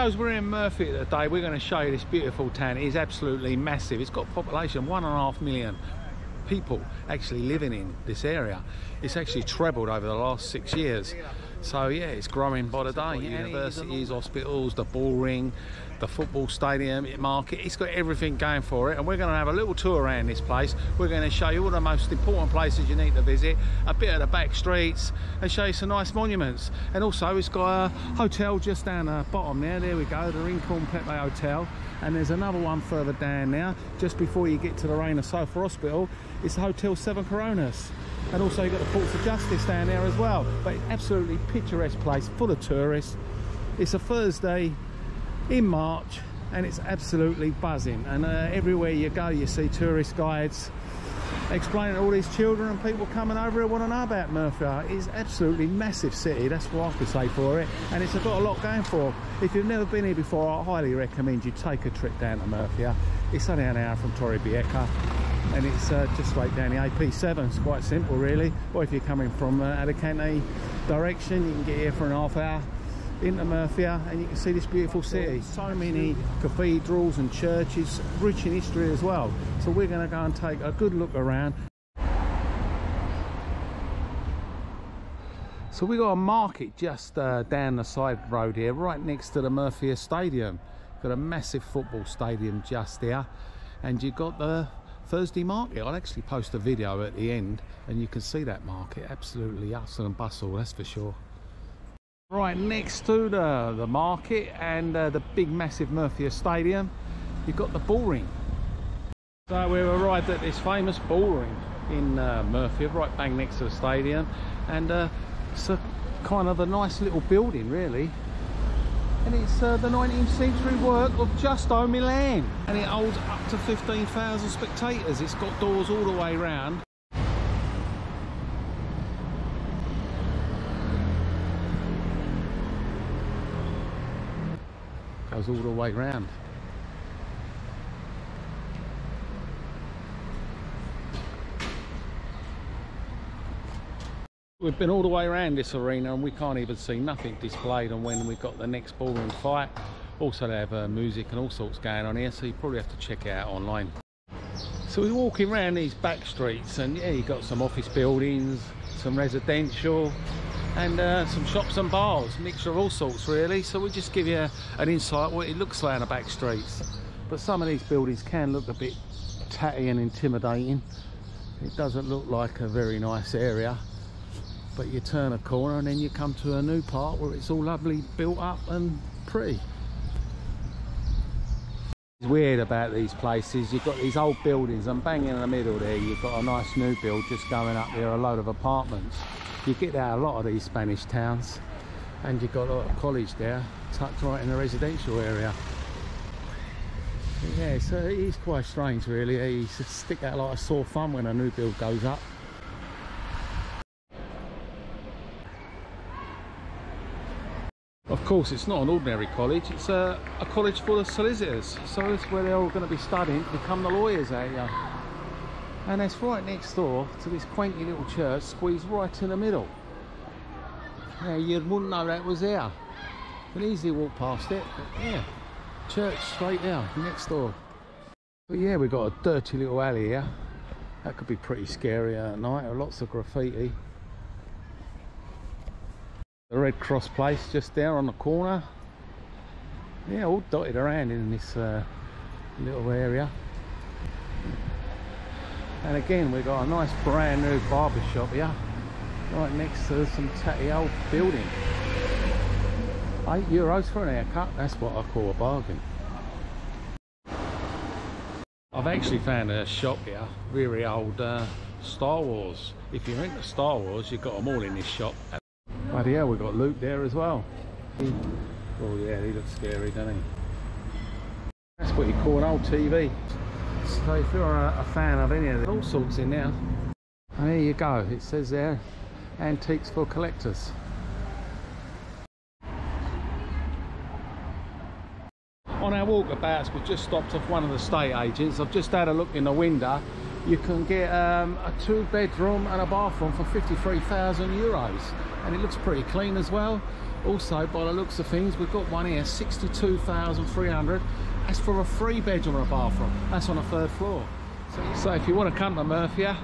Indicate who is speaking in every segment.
Speaker 1: because we're in Murcia today, we're going to show you this beautiful town. It is absolutely massive. It's got a population of 1.5 million people actually living in this area. It's actually trebled over the last 6 years. So yeah, it's growing by the day. Universities, hospitals, the ball ring, the football stadium, market. It's got everything going for it, and we're going to have a little tour around this place. We're going to show you all the most important places you need to visit, a bit of the back streets, and show you some nice monuments. And also it's got a hotel just down the bottom there we go, the Rincon Pepe Hotel. And there's another one further down now, just before you get to the Reina Sofia Hospital. It's Hotel Seven Coronas. And also you've got the Ports of Justice down there as well. But it's absolutely picturesque place, full of tourists. It's a Thursday in March, and it's absolutely buzzing. And everywhere you go, you see tourist guides explaining to all these children and people coming over who want to know about Murcia. It's absolutely massive city, that's what I could say for it, and it's got a lot going for it. If you've never been here before, I highly recommend you take a trip down to Murcia. It's only an hour from Torrevieja, and it's just straight down the AP7. It's quite simple really. Or if you're coming from Alicante direction, you can get here for an half hour into Murcia, and you can see this beautiful city. So many cathedrals and churches, rich in history as well. So we're going to go and take a good look around. So we got a market just down the side road here, right next to the Murcia Stadium. Got a massive football stadium just there, and you've got the Thursday market. I'll actually post a video at the end, and you can see that market. Absolutely hustle and bustle, that's for sure. Right next to the market and the big massive Murcia Stadium, you've got the ball ring. So we've arrived at this famous ball ring in Murcia, right bang next to the stadium, and it's a kind of a nice little building really, and it's the 19th century work of Giusto Milan, and it holds up to 15,000 spectators. It's got doors all the way around. Goes all the way round. We've been all the way around this arena, and we can't even see nothing displayed on when we've got the next ballroom fight. Also they have music and all sorts going on here, so you probably have to check it out online. So we're walking around these back streets, and yeah, you've got some office buildings, some residential, and some shops and bars, mixture of all sorts really. So we'll just give you an insight what it looks like on the back streets. But some of these buildings can look a bit tatty and intimidating. It doesn't look like a very nice area, but you turn a corner and then you come to a new part where it's all lovely built up and pretty. It's weird about these places, you've got these old buildings, and bang in the middle there you've got a nice new build just going up there, a load of apartments. You get that a lot of these Spanish towns, and you've got a lot of college there tucked right in the residential area. Yeah, so it is quite strange really. You stick out like a sore thumb when a new build goes up. Of course it's not an ordinary college, it's a college full of solicitors, so it's where they're all going to be studying to become the lawyers out here. And it's right next door to this quainty little church squeezed right in the middle. Yeah, you wouldn't know that was there. You can easily walk past it, but yeah, church straight there, next door. But yeah, we've got a dirty little alley here. That could be pretty scary at night, lots of graffiti. The Red Cross place just there on the corner. Yeah, all dotted around in this little area. And again, we've got a nice brand new barber shop here, right next to some tatty old building. €8 for an haircut, that's what I call a bargain. I've actually found a shop here, very old Star Wars. If you're into Star Wars, you've got them all in this shop. Bloody hell, we've got Luke there as well. Oh yeah, he looks scary, doesn't he? That's what you call an old TV. So if you're a fan of any of them, all sorts in there. And there you go, it says there, antiques for collectors. On our walkabouts, we've just stopped off one of the estate agents. I've just had a look in the window, you can get a 2-bedroom and a bathroom for 53,000 euros, and it looks pretty clean as well. Also, by the looks of things, we've got one here, 62,300. That's for a 3-bedroom and a bathroom. That's on the 3rd floor. So if you want to come to Murcia,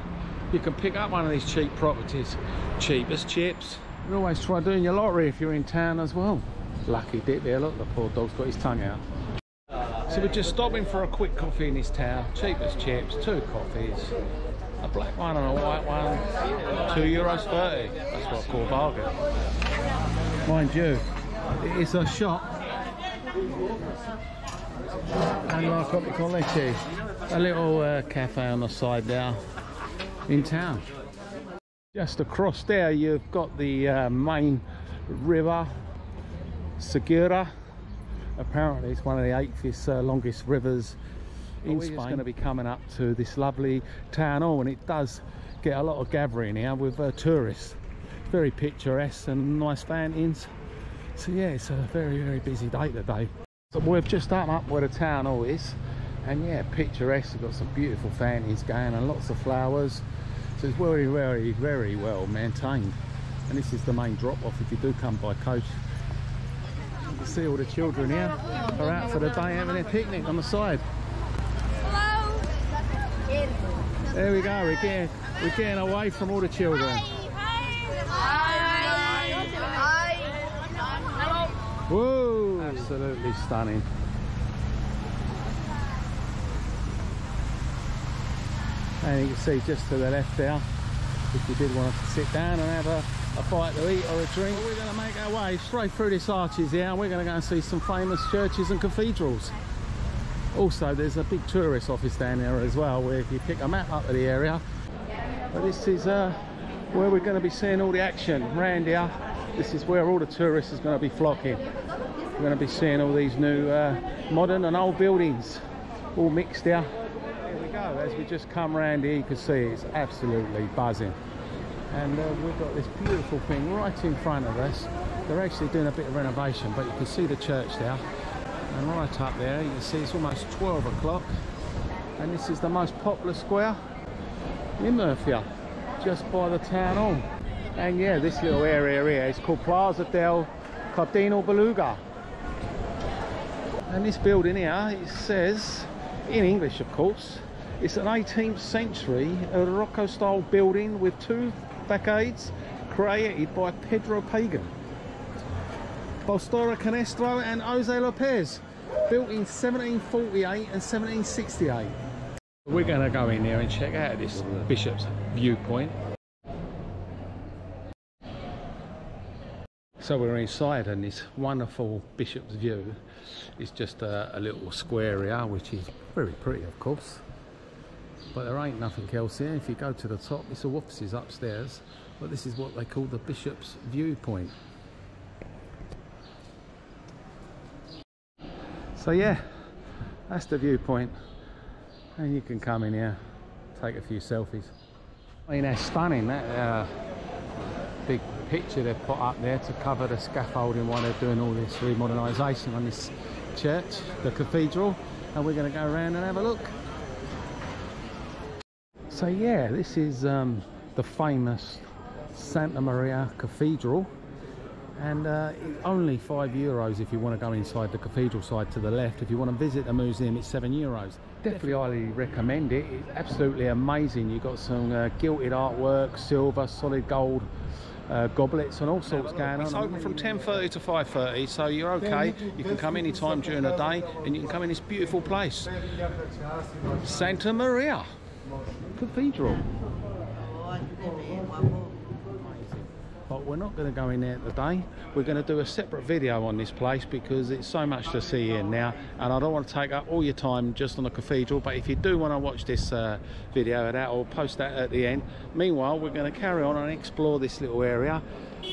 Speaker 1: you can pick up one of these cheap properties. Cheap as chips. You always try doing your lottery if you're in town as well. Lucky dip there, look, the poor dog's got his tongue out. So we're just stopping for a quick coffee in this town. Cheap as chips, 2 coffees. A black one and a white one, €2.30. That's what I call a bargain. Mind you, it is a shop. And like what we call leche, a little cafe on the side there in town. Just across there you've got the main river, Segura. Apparently it's one of the 8th longest rivers in Spain. We're going to be coming up to this lovely town hall, and it does get a lot of gathering here with tourists. Very picturesque and nice fountains. So yeah, it's a very busy day today. So we've just up where the town hall is, and yeah, picturesque. We've got some beautiful fountains going and lots of flowers. So it's very well maintained. And this is the main drop off if you do come by coach. You can see all the children here are out for the day having a picnic on the side.
Speaker 2: Hello.
Speaker 1: There we go, we're getting away from all the children. Whoa, absolutely stunning. And you can see just to the left there, if you did want to sit down and have a bite to eat or a drink. Well, we're going to make our way straight through this arches here, and we're going to go and see some famous churches and cathedrals. Also, there's a big tourist office down there as well, where if you pick a map up of the area. But this is where we're going to be seeing all the action around here. This is where all the tourists is going to be flocking. We're going to be seeing all these new modern and old buildings all mixed here. Here we go, as we just come around here, you can see it's absolutely buzzing. And we've got this beautiful thing right in front of us. They're actually doing a bit of renovation, but you can see the church there. And right up there, you can see it's almost 12 o'clock. And this is the most popular square in Murcia, just by the town hall. And yeah, this little area here is called Plaza del Cardinal Beluga. And this building here, it says, in English of course, it's an 18th century Baroque-style building with 2 facades created by Pedro Pagan, Pastora Canestro and Jose Lopez, built in 1748 and 1768. We're going to go in there and check out this Bishop's Viewpoint. So we're inside, and this wonderful Bishop's View is just a little square area, which is very pretty of course. But there ain't nothing else here. If you go to the top, it's all offices upstairs. But this is what they call the Bishop's Viewpoint. So yeah, that's the viewpoint. And you can come in here, take a few selfies. I mean, that's stunning, that big picture they've put up there to cover the scaffolding while they're doing all this remodernisation on this church, the cathedral. And we're going to go around and have a look. So yeah, this is the famous Santa Maria Cathedral, and only €5 if you want to go inside the cathedral side to the left. If you want to visit the museum, it's €7. Definitely highly recommend it. It's absolutely amazing. You've got some gilded artwork, silver, solid gold goblets and all sorts going on. It's open from 10:30 to 5:30, so you're okay. You can come any time during the day, and you can come in this beautiful place, Santa Maria Cathedral. But we're not going to go in there today. We're going to do a separate video on this place because it's so much to see here now, and I don't want to take up all your time just on the cathedral. But if you do want to watch this video of that, I'll post that at the end. Meanwhile, we're going to carry on and explore this little area.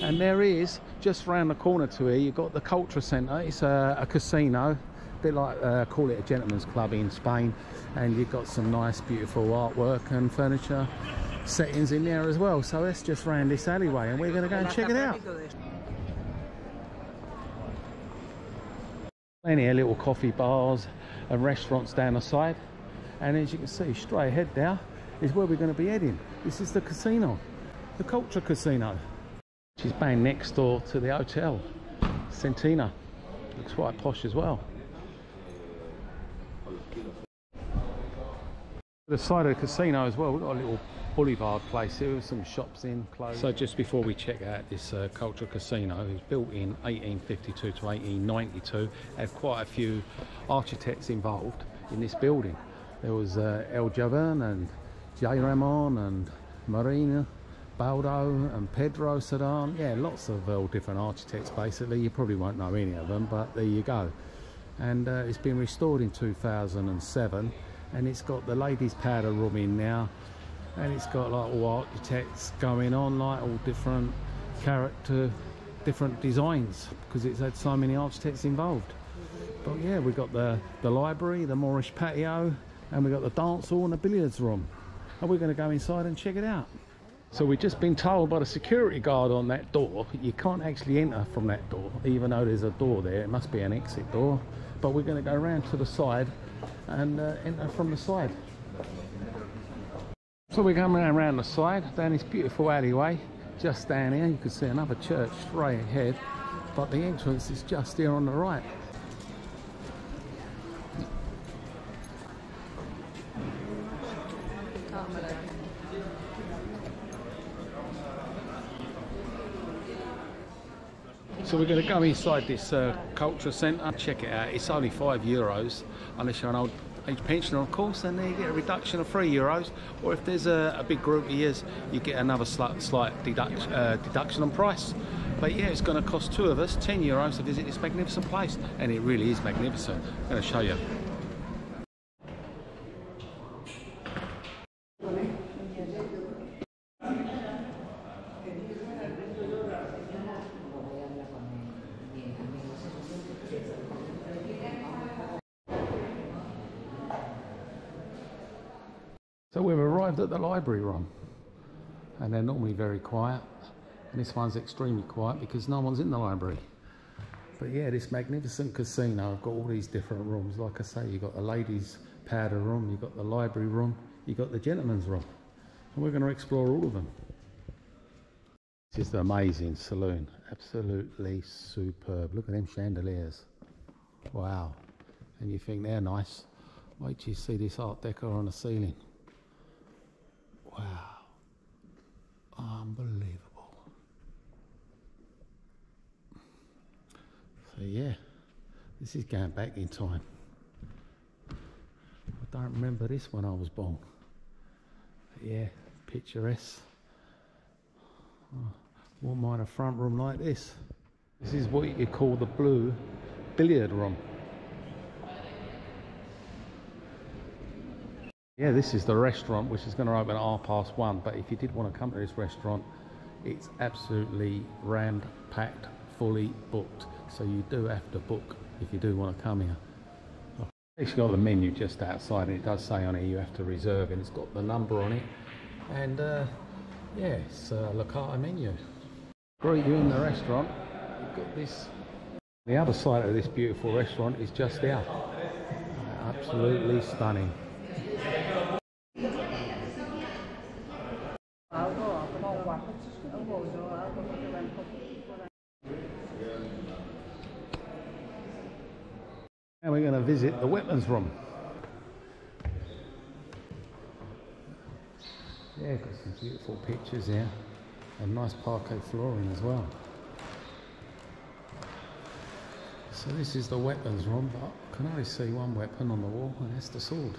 Speaker 1: And there is, just round the corner to here, you've got the Culture Centre. It's a casino, a bit like call it a gentleman's club in Spain, and you've got some nice beautiful artwork and furniture settings in there as well. So let's just round this alleyway and we're going to go and check it out. Plenty of little coffee bars and restaurants down the side, and as you can see straight ahead there is where we're going to be heading. This is the casino, the Culture Casino. She's bang next door to the hotel, Centina. Looks quite posh as well. The side of the casino as well, we've got a little boulevard place here with some shops in, clothes. So just before we check out this Culture Casino, it was built in 1852 to 1892, had quite a few architects involved in this building. There was El Javern and J. Ramon and Marina Baldo and Pedro Sedan. Yeah, lots of different architects basically. You probably won't know any of them, but there you go. And it's been restored in 2007, and it's got the ladies' powder room in now, and it's got like all architects going on, like all different character, different designs, because it's had so many architects involved. But yeah, we've got the library, the Moorish patio, and we've got the dance hall and the billiards room, and we're going to go inside and check it out. So we've just been told by the security guard on that door, you can't actually enter from that door, even though there's a door there. It must be an exit door, but we're going to go around to the side and enter from the side. So we're going around the side, down this beautiful alleyway. Just down here, you can see another church straight ahead, but the entrance is just here on the right. So we're going to go inside this culture centre, check it out. It's only €5, unless you're an old age pensioner, of course, and then you get a reduction of €3. Or if there's a big group of years, you get another slight deduction on price. But yeah, it's going to cost two of us €10 to visit this magnificent place, and it really is magnificent. I'm going to show you. So we've arrived at the library room, and they're normally very quiet, and this one's extremely quiet because no one's in the library. But yeah, this magnificent casino, I've got all these different rooms. Like I say, you've got the ladies' powder room, you've got the library room, you've got the gentleman's room, and we're going to explore all of them. This is the amazing saloon, absolutely superb. Look at them chandeliers, wow. And you think they're nice, wait till you see this art deco on the ceiling. Wow, unbelievable. So yeah, this is going back in time. I don't remember this when I was born. But yeah, picturesque. Oh, wouldn't mind a front room like this. This is what you call the blue billiard room. Yeah, this is the restaurant, which is going to open at 1:30, but if you did want to come to this restaurant, it's absolutely rammed, packed, fully booked. So you do have to book if you do want to come here. It's got the menu just outside, and it does say on here you have to reserve, and it's got the number on it. And yeah, it's a la carte menu. Greet you in the restaurant. You've got this. The other side of this beautiful restaurant is just there. Absolutely stunning. Now we're going to visit the weapons room. Yeah, got some beautiful pictures here, and nice parquet flooring as well. So this is the weapons room, but I can only see one weapon on the wall, and that's the sword.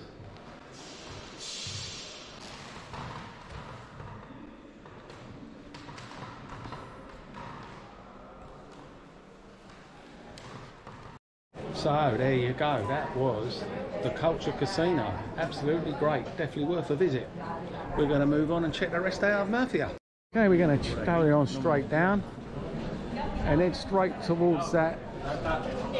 Speaker 1: So there you go, that was the Culture Casino. Absolutely great, definitely worth a visit. We're going to move on and check the rest out of Murcia. Okay, we're going to carry on straight down and then straight towards that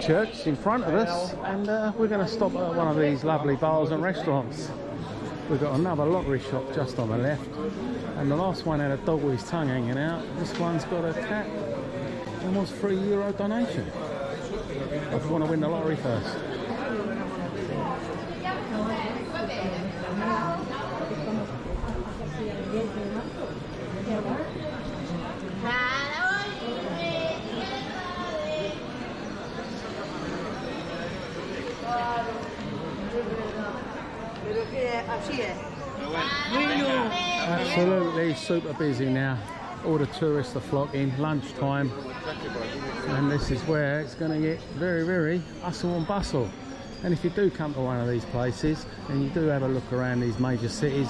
Speaker 1: church in front of us, and we're going to stop at one of these lovely bars and restaurants. We've got another lottery shop just on the left, and the last one had a dog with his tongue hanging out. This one's got a cat and was €3 donation. If you want to win the lottery first. Absolutely super busy now. All the tourists are flocking, lunchtime, and this is where it's going to get very, very hustle and bustle. And if you do come to one of these places and you do have a look around these major cities,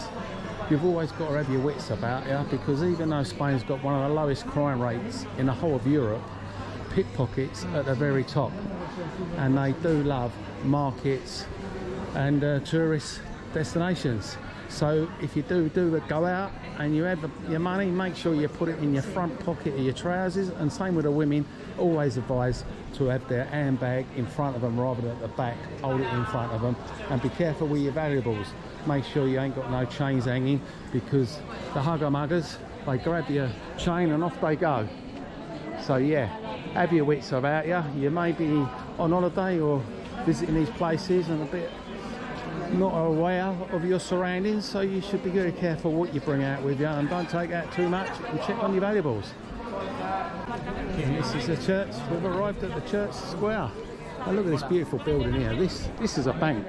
Speaker 1: you've always got to have your wits about you, because even though Spain's got one of the lowest crime rates in the whole of Europe, pickpockets at the very top, and they do love markets and tourist destinations. So if you do go out and you have your money, make sure you put it in your front pocket of your trousers. And same with the women, always advise to have their handbag in front of them rather than at the back. Hold it in front of them, and be careful with your valuables. Make sure you ain't got no chains hanging, because the hugger muggers, they grab your chain and off they go. So yeah, have your wits about you. You may be on holiday or visiting these places and a bit not aware of your surroundings, so you should be very careful what you bring out with you, and don't take out too much, and check on your valuables. And this is the church. We've arrived at the church square. And look at this beautiful building here. This is a bank.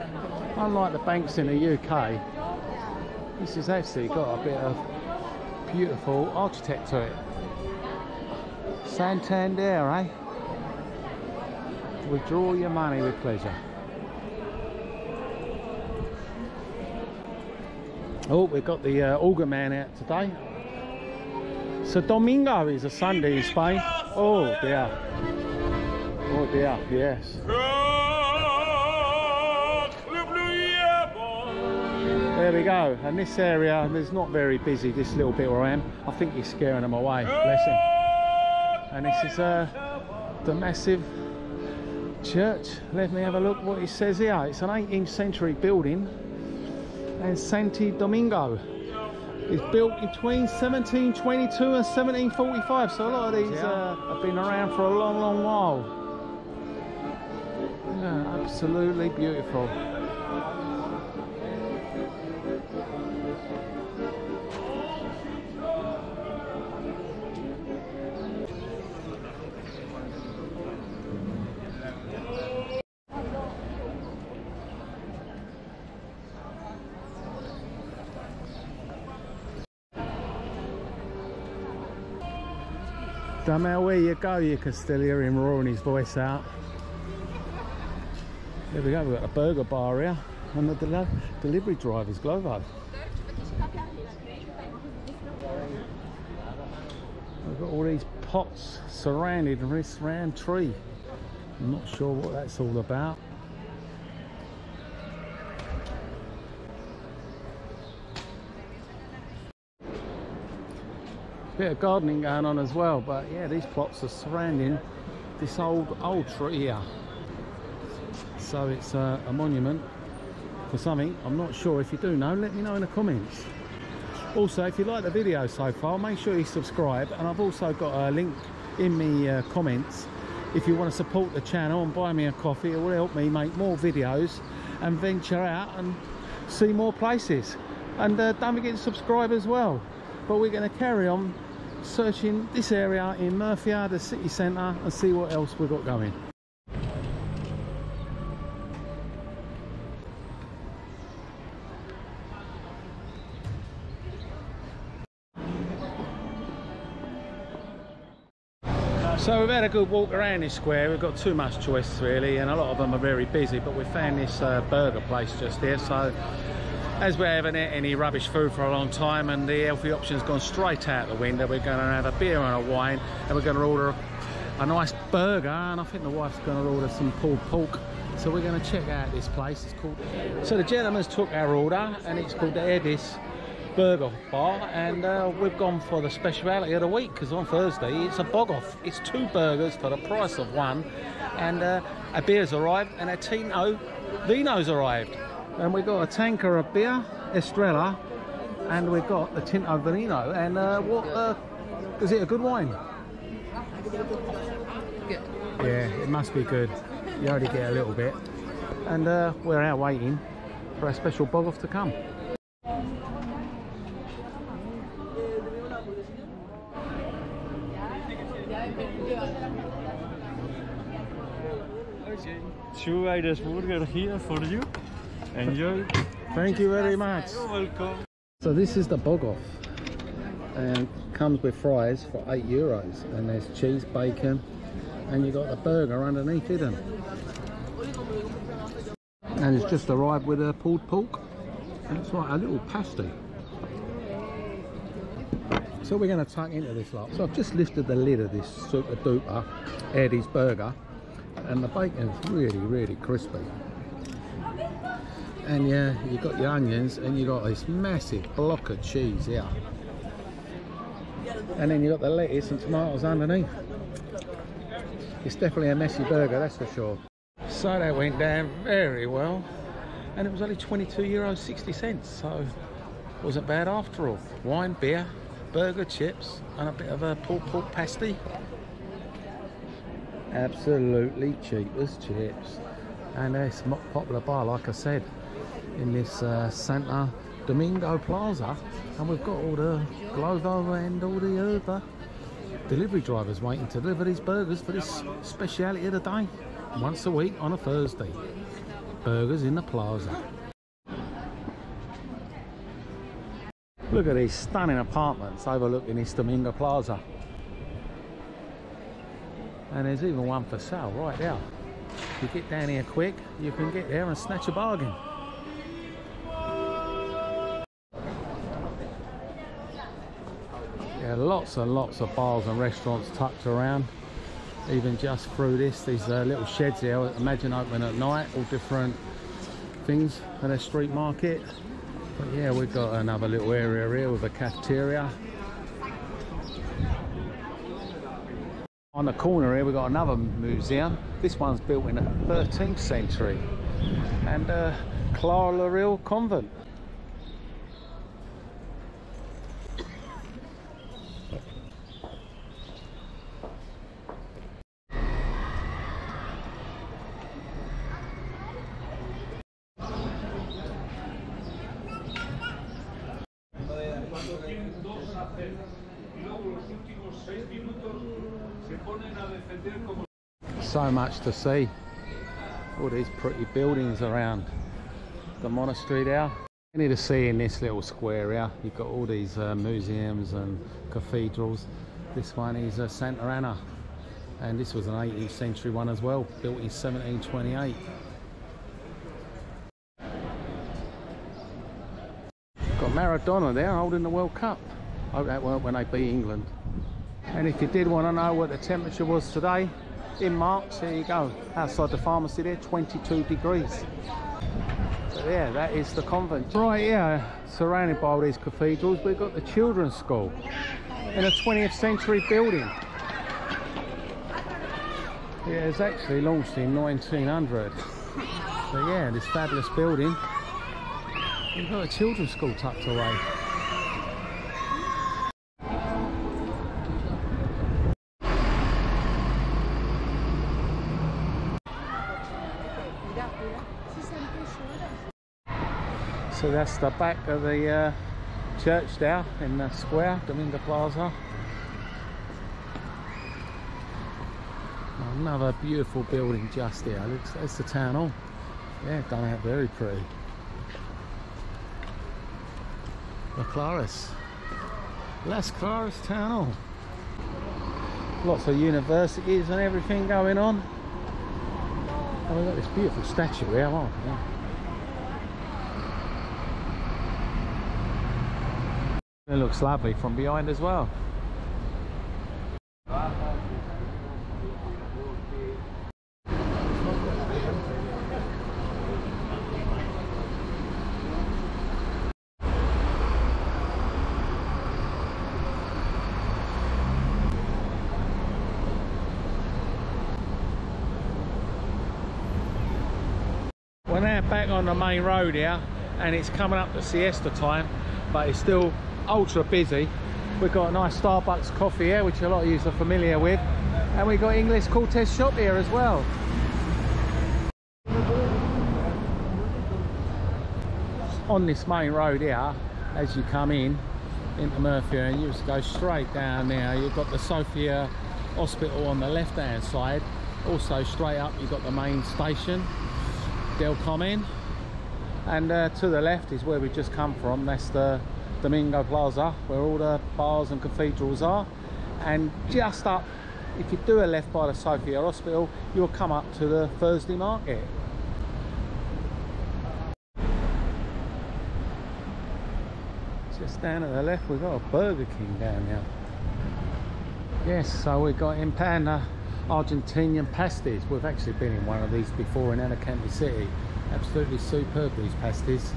Speaker 1: Unlike the banks in the UK, this has actually got a bit of beautiful architect to it. Santander, eh? Withdraw your money with pleasure. Oh, we've got the organ man out today. So Domingo is a Sunday in Spain. Oh dear. Oh dear, yes. There we go. And this area, there's not very busy, this little bit where I am. I think he's scaring them away. Bless him. And this is the massive church. Let me have a look what it says here. It's an 18th century building. And Santi Domingo is built between 1722 and 1745. So a lot of these have been around for a long, long while. Yeah, absolutely beautiful. No matter where you go, you can still hear him roaring his voice out. There we go, we've got a burger bar here, and the delivery driver's Glovo. We've got all these pots surrounded this round tree. I'm not sure what that's all about. Bit of gardening going on as well, but yeah, these plots are surrounding this old tree here. So it's a monument for something. I'm not sure. If you do know, let me know in the comments. Also, if you like the video so far, make sure you subscribe, and I've also got a link in the comments if you want to support the channel and buy me a coffee. It will help me make more videos and venture out and see more places. And don't forget to subscribe as well. But we're going to carry on searching this area in Murcia, the city centre, and see what else we've got going. So we've had a good walk around this square. We've got too much choice really, and a lot of them are very busy, but we found this burger place just here. So as we haven't had any rubbish food for a long time and the healthy option's gone straight out the window, we're going to have a beer and a wine, and we're going to order a nice burger, and I think the wife's going to order some pulled pork. So we're going to check out this place. It's called... So the gentleman's took our order, and it's called the Edis Burger Bar, and we've gone for the speciality of the week, because on Thursday it's a bog-off. It's 2 burgers for the price of 1, and a beer's arrived, and a Tinto Vino's arrived. And we've got a tanker of beer, Estrella, and we've got the Tinto Vino. And is it a good wine?
Speaker 2: Good.
Speaker 1: Yeah, it must be good. You already get a little bit. And we're out waiting for a special bog-off to come.
Speaker 3: Two items burger here for you. Enjoy.
Speaker 1: Thank you very much.
Speaker 3: You're welcome.
Speaker 1: So this is the bog-off, and comes with fries for €8, and there's cheese, bacon, and you got the burger underneath it. And it's just arrived with a pulled pork, and it's like a little pasty. So we're going to tuck into this lot. So I've just lifted the lid of this super duper Eddie's burger, and the bacon's really crispy. And yeah, you got your onions, and you got this massive block of cheese here, and then you got the lettuce and tomatoes underneath. It's definitely a messy burger, that's for sure. So that went down very well, and it was only €22.60, so it wasn't bad after all. Wine, beer, burger, chips, and a bit of a pulled pork pasty. Absolutely cheap as chips. And it's a popular bar, like I said, in this Santo Domingo Plaza, and we've got all the Glovo and all the other delivery drivers waiting to deliver these burgers for this speciality of the day. Once a week on a Thursday, burgers in the plaza. Look at these stunning apartments overlooking this Domingo Plaza, and there's even one for sale right there. If you get down here quick, you can get there and snatch a bargain. Yeah, lots and lots of bars and restaurants tucked around, even just through these little sheds here. Imagine open at night, all different things for a street market. But yeah, we've got another little area here with a cafeteria. On the corner here we've got another museum. This one's built in the 13th century, and Clara Lorille Convent. So much to see. All these pretty buildings around the monastery there. You need to see in this little square here, you've got all these museums and cathedrals. This one is Santa Anna, and this was an 18th century one as well, built in 1728. Got Maradona there holding the World Cup. I hope that weren't when they beat England. And if you did want to know what the temperature was today in March, there you go, outside the pharmacy there, 22 degrees. But yeah, that is the convent. Right here, surrounded by all these cathedrals, we've got the children's school in a 20th century building. Yeah, it was actually launched in 1900. So yeah, this fabulous building, we've got a children's school tucked away. So that's the back of the church there in the square, Domingo Plaza. Another beautiful building just there. Looks, that's the town hall. Yeah, done out very pretty. Las Claras town hall. Lots of universities and everything going on. Oh, we've got this beautiful statue here. Oh, yeah. It looks lovely from behind as well. We're now back on the main road here, and it's coming up to siesta time, but it's still ultra busy. We've got a nice Starbucks coffee here, which a lot of you are familiar with, and we've got English Cortez shop here as well. On this main road here, as you come in into Murcia, and you just go straight down there, you've got the Sofia Hospital on the left hand side. Also straight up you've got the main station Del Carmen, And to the left is where we just come from. That's the Domingo Plaza, where all the bars and cathedrals are. And just up, if you do a left by the Sofia Hospital, you'll come up to the Thursday market. Just down at the left, we've got a Burger King down here. Yes, so we've got in Panda Argentinian pasties. We've actually been in one of these before in Alicante City. Absolutely superb, these pasties.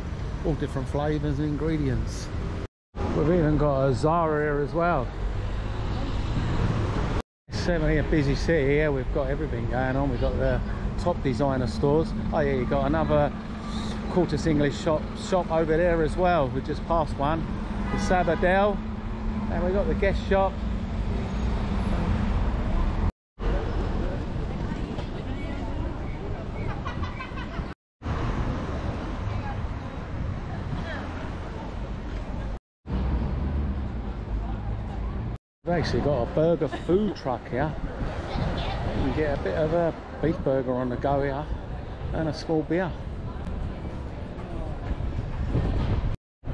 Speaker 1: All different flavours and ingredients. We've even got a Zara here as well. It's certainly a busy city here. We've got everything going on. We've got the top designer stores. Oh yeah, you've got another Quartus English shop over there as well. We just passed one, the Sabadell, and we've got the Guest shop. We've actually got a burger food truck here. You can get a bit of a beef burger on the go here and a small beer.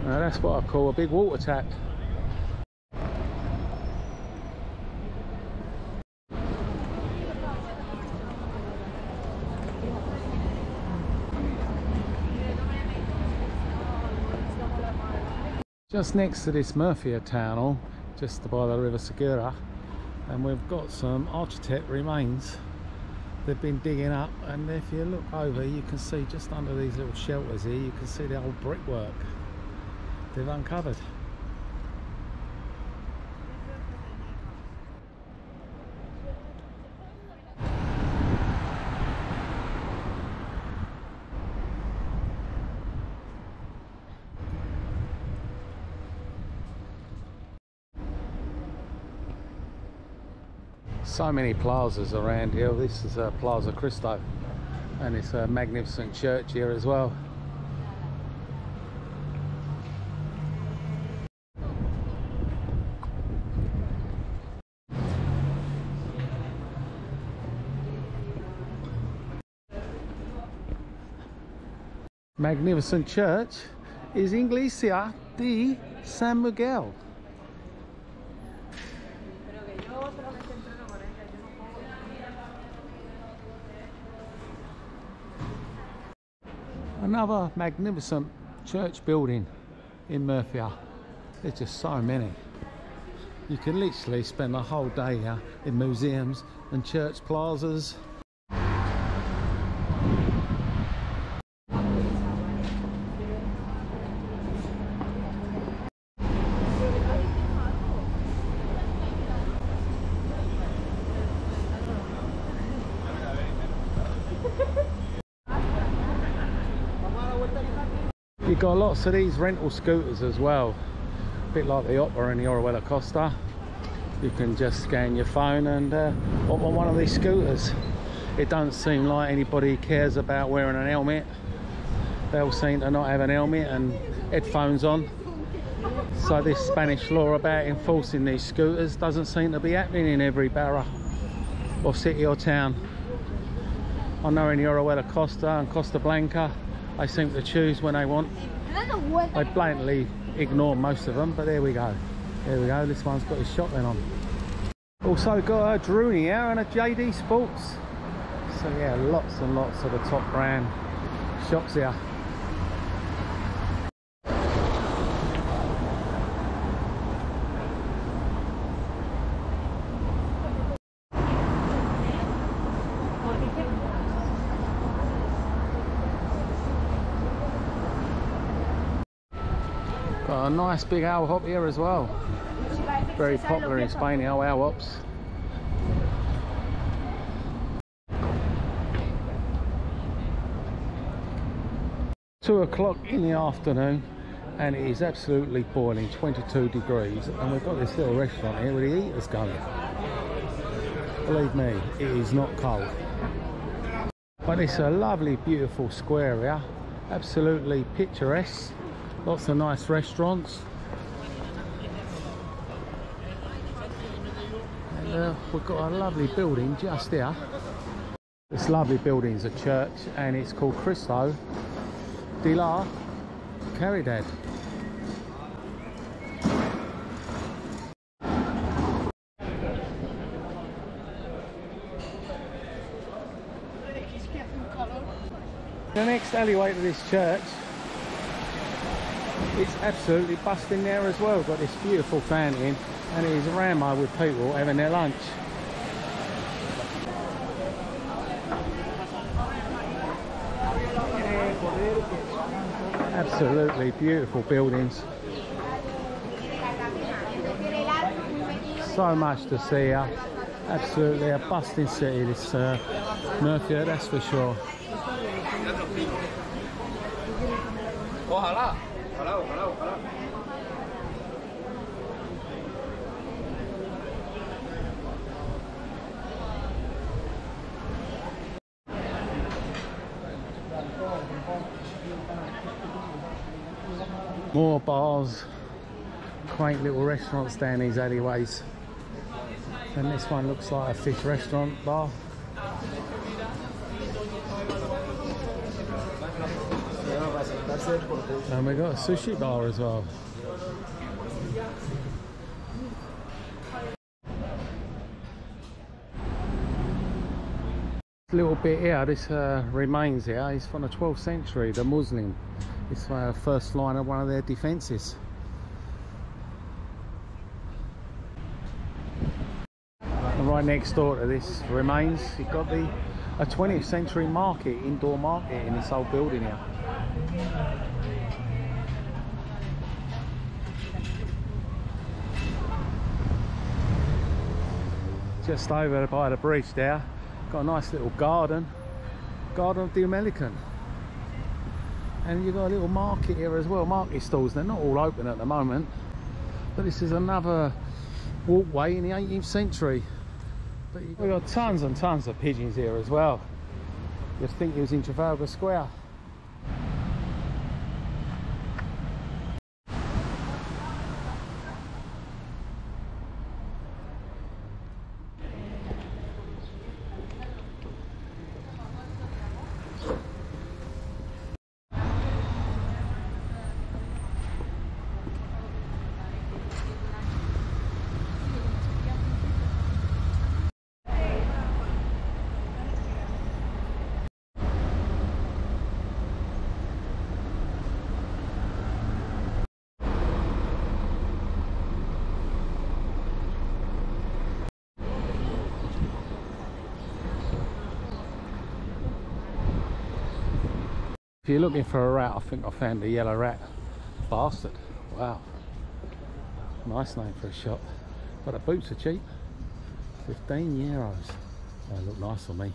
Speaker 1: Now that's what I call a big water tap. Just next to this Murcia tunnel, just by the River Segura, and we've got some architect remains they've been digging up, and if you look over you can see just under these little shelters here, you can see the old brickwork they've uncovered. So many plazas around here. This is Plaza Cristo, and it's a magnificent church here as well. Magnificent church is Iglesia de San Miguel. Another magnificent church building in Murcia. There's just so many. You can literally spend a whole day here in museums and church plazas. You've got lots of these rental scooters as well, a bit like the Opera in the Orihuela Costa. You can just scan your phone and hop on one of these scooters. It doesn't seem like anybody cares about wearing an helmet. They all seem to not have an helmet and headphones on. So this Spanish law about enforcing these scooters doesn't seem to be happening in every borough or city or town. I know in the Orihuela Costa and Costa Blanca, they seem to choose when they want. I blatantly ignore most of them, but there we go. There we go, this one's got his shotgun on. Also got a Druni here and a JD Sports. So yeah, lots and lots of the top brand shops here. Got a nice big owl hop here as well. Very popular in Spain, the owl hops. Two o'clock in the afternoon and it is absolutely boiling, 22 degrees, and we've got this little restaurant here with the heaters going. Believe me, it is not cold. But it's a lovely beautiful square here, absolutely picturesque. Lots of nice restaurants. And we've got a lovely building just here. This lovely building is a church and it's called Cristo de la Caridad. The next alleyway to this church, it's absolutely busting there as well. Got this beautiful fountain and it is rammed with people having their lunch. Absolutely beautiful buildings. So much to see here. Absolutely a bustling city, this Murcia, that's for sure. More bars, quaint little restaurants down these alleyways. And this one looks like a fish restaurant bar. And we got a sushi bar as well. This little bit here, this remains here, is from the 12th century, the Muslim. It's the first line of one of their defences. And right next door to this remains, you've got a 20th century market, indoor market in this old building here. Just over by the bridge there, got a nice little garden of the American. And you've got a little market here as well, market stalls. They're not all open at the moment, but this is another walkway in the 18th century. But we've got tons and tons of pigeons here as well. You'd think it was in Trafalgar Square. If you're looking for a rat, I think I found the yellow rat. Bastard. Wow. Nice name for a shop. But the boots are cheap. 15 euros. They look nice on me.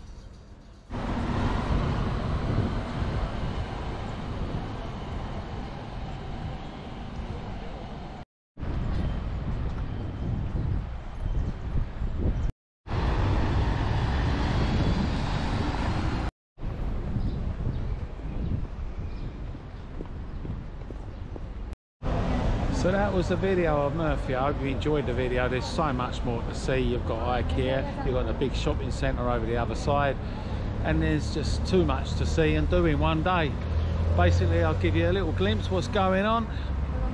Speaker 1: So that was the video of Murcia. I hope you enjoyed the video. There's so much more to see. You've got IKEA, you've got the big shopping centre over the other side, and there's just too much to see and do in one day. Basically, I'll give you a little glimpse what's going on.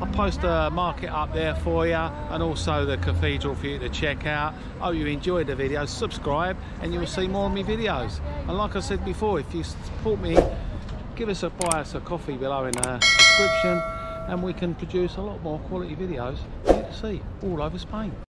Speaker 1: I'll post a market up there for you, and also the cathedral for you to check out. Hope you enjoyed the video. Subscribe and you'll see more of my videos. And like I said before, if you support me, buy us a coffee below in the description, and we can produce a lot more quality videos for you to see all over Spain.